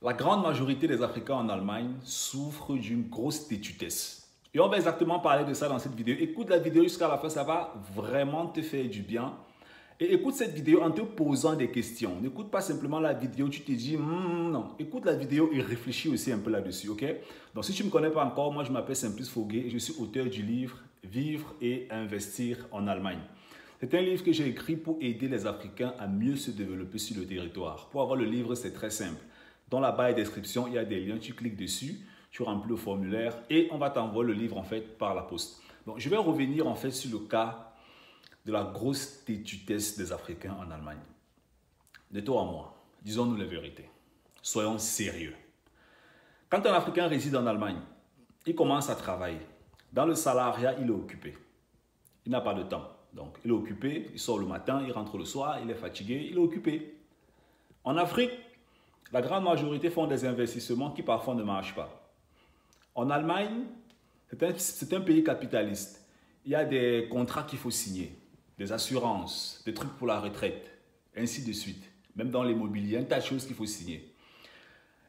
La grande majorité des Africains en Allemagne souffrent d'une grosse têtudesse. Et on va exactement parler de ça dans cette vidéo. Écoute la vidéo jusqu'à la fin, ça va vraiment te faire du bien. Et écoute cette vidéo en te posant des questions. N'écoute pas simplement la vidéo, tu te dis non. Écoute la vidéo et réfléchis aussi un peu là-dessus, ok? Donc si tu ne me connais pas encore, moi je m'appelle Simplice Fogué et je suis auteur du livre Vivre et investir en Allemagne. C'est un livre que j'ai écrit pour aider les Africains à mieux se développer sur le territoire. Pour avoir le livre, c'est très simple. Dans la barre de description, il y a des liens, tu cliques dessus, tu remplis le formulaire et on va t'envoyer le livre en fait par la poste. Donc je vais revenir en fait sur le cas de la grosse têtudesse des Africains en Allemagne. De toi à moi, disons-nous la vérité. Soyons sérieux. Quand un Africain réside en Allemagne, il commence à travailler. Dans le salariat, il est occupé. Il n'a pas de temps. Donc, il est occupé, il sort le matin, il rentre le soir, il est fatigué, il est occupé. En Afrique, la grande majorité font des investissements qui parfois ne marchent pas. En Allemagne, c'est un pays capitaliste. Il y a des contrats qu'il faut signer, des assurances, des trucs pour la retraite, ainsi de suite. Même dans l'immobilier, il y a un tas de choses qu'il faut signer.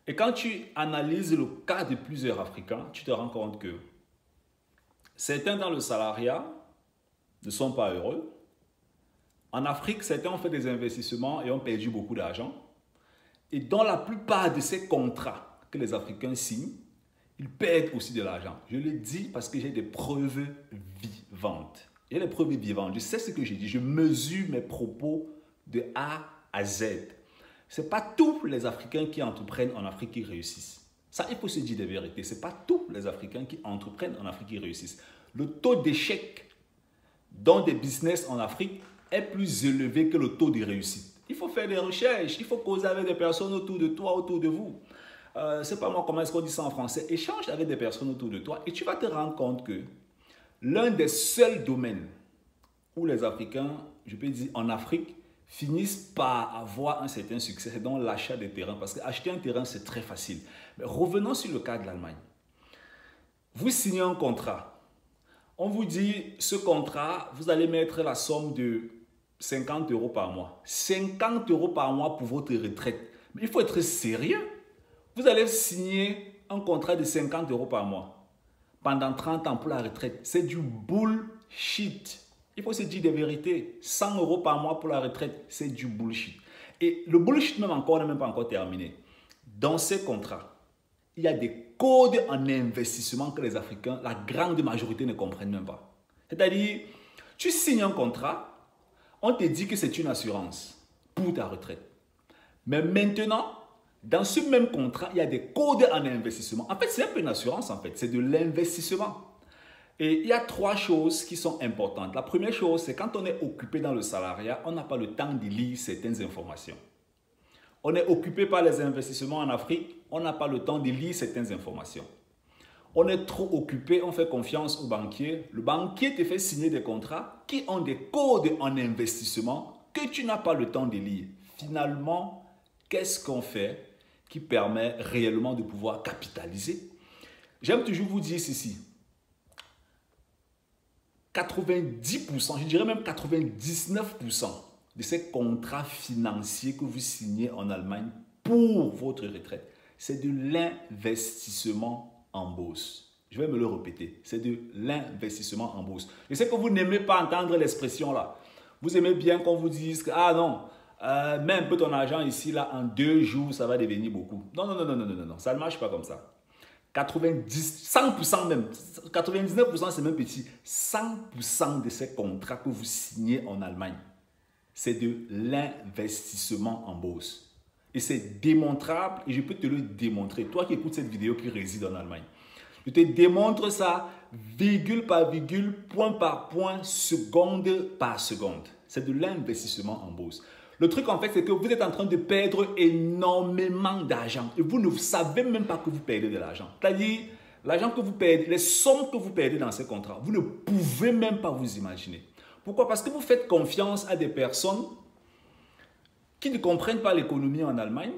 Et quand tu analyses le cas de plusieurs Africains, tu te rends compte que certains dans le salariat ne sont pas heureux. En Afrique, certains ont fait des investissements et ont perdu beaucoup d'argent. Et dans la plupart de ces contrats que les Africains signent, ils perdent aussi de l'argent. Je le dis parce que j'ai des preuves vivantes. J'ai des preuves vivantes. Je sais ce que je dis. Je mesure mes propos de A à Z. Ce n'est pas tous les Africains qui entreprennent en Afrique qui réussissent. Ça, il faut se dire des vérités. Ce n'est pas tous les Africains qui entreprennent en Afrique qui réussissent. Le taux d'échec dans des business en Afrique est plus élevé que le taux de réussite. Il faut faire des recherches, il faut causer avec des personnes autour de toi, autour de vous. C'est pas moi comment est-ce qu'on dit ça en français. Échange avec des personnes autour de toi et tu vas te rendre compte que l'un des seuls domaines où les Africains, je peux dire en Afrique, finissent par avoir un certain succès, c'est dans l'achat des terrains. Parce qu'acheter un terrain, c'est très facile. Mais revenons sur le cas de l'Allemagne. Vous signez un contrat. On vous dit, ce contrat, vous allez mettre la somme de 50 € par mois. 50 € par mois pour votre retraite. Mais il faut être sérieux. Vous allez signer un contrat de 50 € par mois pendant 30 ans pour la retraite. C'est du bullshit. Il faut se dire des vérités. 100 € par mois pour la retraite, c'est du bullshit. Et le bullshit même encore n'est même pas encore terminé. Dans ces contrats, il y a des codes en investissement que les Africains, la grande majorité ne comprennent même pas. C'est-à-dire, tu signes un contrat, on te dit que c'est une assurance pour ta retraite. Mais maintenant, dans ce même contrat, il y a des codes en investissement. En fait, c'est un peu une assurance, en fait. C'est de l'investissement. Et il y a trois choses qui sont importantes. La première chose, c'est quand on est occupé dans le salariat, on n'a pas le temps de lire certaines informations. On est occupé par les investissements en Afrique, on n'a pas le temps de lire certaines informations. On est trop occupé, on fait confiance au banquier. Le banquier te fait signer des contrats qui ont des codes en investissement que tu n'as pas le temps de lire. Finalement, qu'est-ce qu'on fait qui permet réellement de pouvoir capitaliser? J'aime toujours vous dire ceci. 90%, je dirais même 99% de ces contrats financiers que vous signez en Allemagne pour votre retraite, c'est de l'investissement en bourse. Je vais me le répéter, c'est de l'investissement en bourse. Je sais que vous n'aimez pas entendre l'expression là. Vous aimez bien qu'on vous dise que, ah non, mets un peu ton argent ici, là, en 2 jours, ça va devenir beaucoup. Non, non, non, non, non, non, non, ça ne marche pas comme ça. 90, 100% même, 99% c'est même petit. 100% de ces contrats que vous signez en Allemagne, c'est de l'investissement en bourse. Et c'est démontrable et je peux te le démontrer. Toi qui écoutes cette vidéo qui réside en Allemagne. Je te démontre ça virgule par virgule, point par point, seconde par seconde. C'est de l'investissement en bourse. Le truc en fait, c'est que vous êtes en train de perdre énormément d'argent et vous ne savez même pas que vous perdez de l'argent. C'est-à-dire, l'argent que vous perdez, les sommes que vous perdez dans ces contrats, vous ne pouvez même pas vous imaginer. Pourquoi? Parce que vous faites confiance à des personnes qui ne comprennent pas l'économie en Allemagne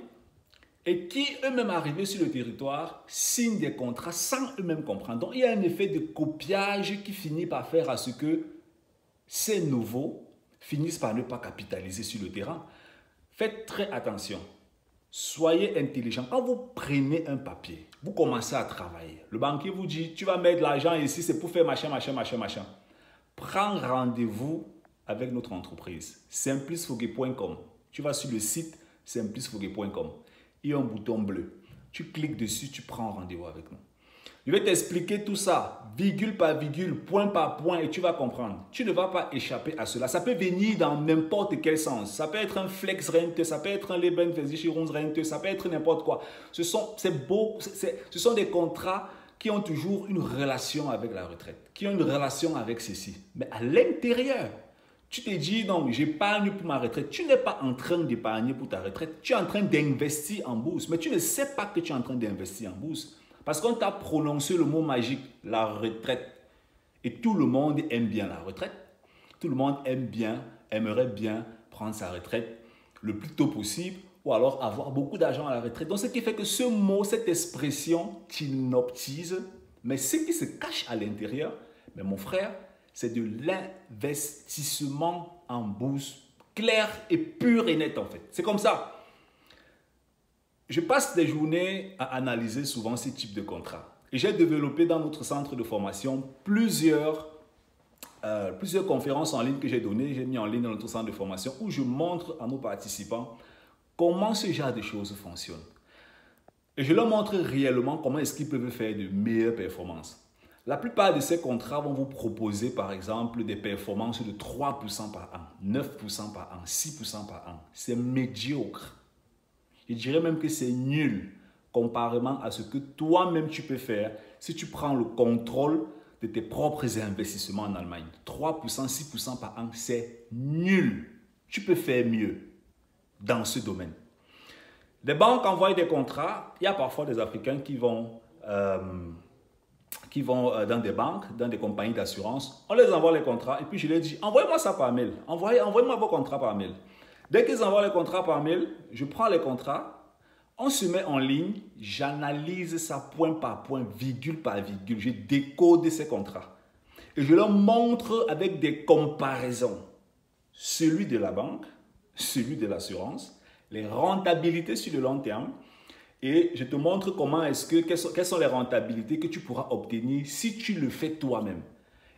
et qui, eux-mêmes arrivés sur le territoire, signent des contrats sans eux-mêmes comprendre. Donc, il y a un effet de copiage qui finit par faire à ce que ces nouveaux finissent par ne pas capitaliser sur le terrain. Faites très attention. Soyez intelligent. Quand vous prenez un papier, vous commencez à travailler. Le banquier vous dit, tu vas mettre l'argent ici, c'est pour faire machin. Prends rendez-vous avec notre entreprise, simplicefoguet.com. Tu vas sur le site simplicefoguet.com. Il y a un bouton bleu. Tu cliques dessus, tu prends rendez-vous avec nous. Je vais t'expliquer tout ça, virgule par virgule, point par point, et tu vas comprendre. Tu ne vas pas échapper à cela. Ça peut venir dans n'importe quel sens. Ça peut être un flex rente, ça peut être un Lebenversicherung rente, ça peut être n'importe quoi. Ce sont des contrats qui ont toujours une relation avec la retraite, qui ont une relation avec ceci. Mais à l'intérieur, tu te dis, non, j'épargne pour ma retraite. Tu n'es pas en train d'épargner pour ta retraite. Tu es en train d'investir en bourse, mais tu ne sais pas que tu es en train d'investir en bourse. Parce qu'on t'a prononcé le mot magique, la retraite. Et tout le monde aime bien la retraite. Tout le monde aimerait bien prendre sa retraite le plus tôt possible ou alors avoir beaucoup d'argent à la retraite. Donc, ce qui fait que ce mot, cette expression t'inoptise, mais ce qui se cache à l'intérieur, mais mon frère, c'est de l'investissement en bourse clair et pur et net en fait. C'est comme ça. Je passe des journées à analyser souvent ce type de contrats. Et j'ai développé dans notre centre de formation plusieurs conférences en ligne que j'ai données. J'ai mis en ligne dans notre centre de formation où je montre à nos participants comment ce genre de choses fonctionne. Et je leur montre réellement comment est-ce qu'ils peuvent faire de meilleures performances. La plupart de ces contrats vont vous proposer par exemple des performances de 3% par an, 9% par an, 6% par an. C'est médiocre. Je dirais même que c'est nul comparément à ce que toi-même tu peux faire si tu prends le contrôle de tes propres investissements en Allemagne. 3%, 6% par an, c'est nul. Tu peux faire mieux dans ce domaine. Les banques envoient des contrats. Il y a parfois des Africains qui vont dans des banques, dans des compagnies d'assurance. On les envoie les contrats et puis je leur dis, envoyez-moi ça par mail. Envoyez-moi vos contrats par mail. Dès qu'ils envoient les contrats par mail, je prends les contrats, on se met en ligne, j'analyse ça point par point, virgule par virgule, je décode ces contrats. Et je leur montre avec des comparaisons, celui de la banque, celui de l'assurance, les rentabilités sur le long terme, et je te montre quelles sont les rentabilités que tu pourras obtenir si tu le fais toi-même.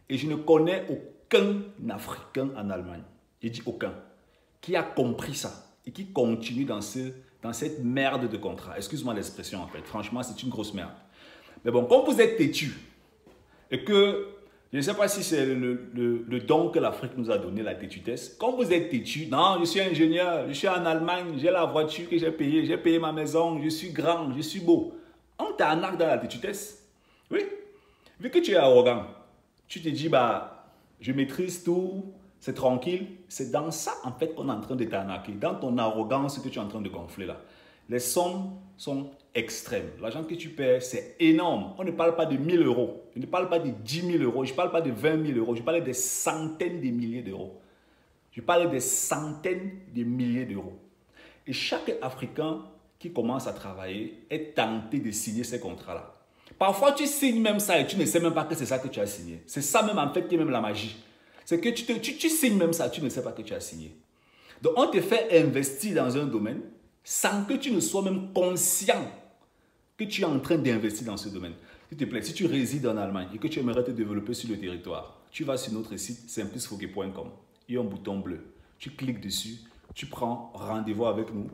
Et je ne connais aucun Africain en Allemagne, je dis aucun, qui a compris ça et qui continue dans cette merde de contrat. Excuse-moi l'expression en fait. Franchement, c'est une grosse merde. Mais bon, quand vous êtes têtu et que, je ne sais pas si c'est le don que l'Afrique nous a donné, la têtutesse. Quand vous êtes têtu, non, je suis ingénieur, je suis en Allemagne, j'ai la voiture que j'ai payé ma maison, je suis grand, je suis beau. On t'arnaque dans la têtutesse. Oui. Vu que tu es arrogant, tu te dis, bah, je maîtrise tout. C'est tranquille. C'est dans ça, en fait, qu'on est en train de t'arnaquer. Dans ton arrogance que tu es en train de gonfler là. Les sommes sont extrêmes. L'argent que tu perds, c'est énorme. On ne parle pas de 1000 euros. Je ne parle pas de 10 000 euros. Je ne parle pas de 20 000 euros. Je parle des centaines de milliers d'euros. Je parle des centaines de milliers d'euros. Et chaque Africain qui commence à travailler est tenté de signer ces contrats-là. Parfois, tu signes même ça et tu ne sais même pas que c'est ça que tu as signé. C'est ça même, en fait, qui est même la magie. C'est que tu signes même ça, tu ne sais pas que tu as signé. Donc, on te fait investir dans un domaine sans que tu ne sois même conscient que tu es en train d'investir dans ce domaine. S'il te plaît, si tu résides en Allemagne et que tu aimerais te développer sur le territoire, tu vas sur notre site simplicefoguet.com. Il y a un bouton bleu. Tu cliques dessus, tu prends rendez-vous avec nous.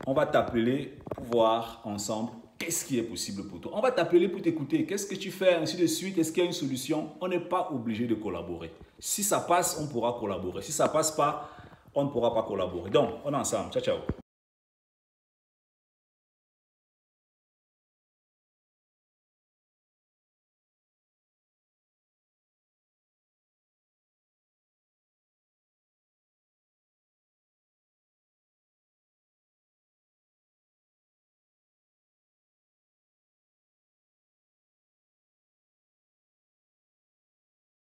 On va t'appeler pour voir ensemble qu'est-ce qui est possible pour toi. On va t'appeler pour t'écouter. Qu'est-ce que tu fais, ainsi de suite. Est-ce qu'il y a une solution? On n'est pas obligé de collaborer. Si ça passe, on pourra collaborer. Si ça ne passe pas, on ne pourra pas collaborer. Donc, on est ensemble. Ciao, ciao.